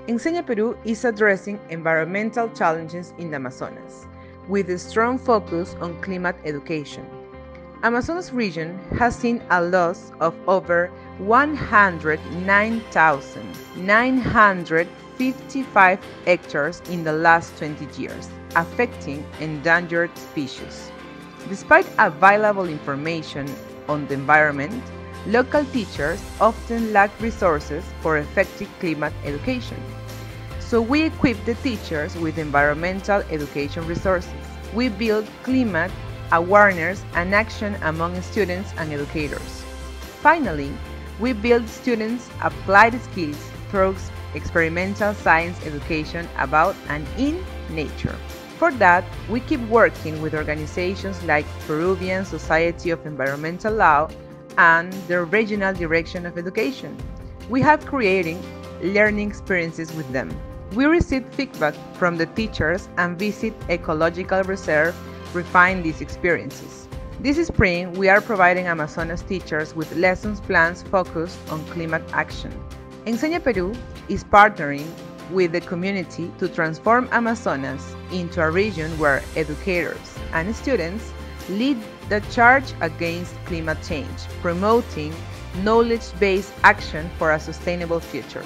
Enseña Perú is addressing environmental challenges in the Amazonas, with a strong focus on climate education. Amazonas region has seen a loss of over 109,955 hectares in the last 20 years, affecting endangered species. Despite available information on the environment, local teachers often lack resources for effective climate education. So we equip the teachers with environmental education resources. We build climate awareness and action among students and educators. Finally, we build students' applied skills through experimental science education about and in nature. For that, we keep working with organizations like Peruvian Society of Environmental Law and the Regional Direction of Education. We have created learning experiences with them. We receive feedback from the teachers and visit ecological reserve refine these experiences. This spring, we are providing Amazonas teachers with lessons plans focused on climate action. Enseña Perú is partnering with the community to transform Amazonas into a region where educators and students lead the charge against climate change, promoting knowledge-based action for a sustainable future.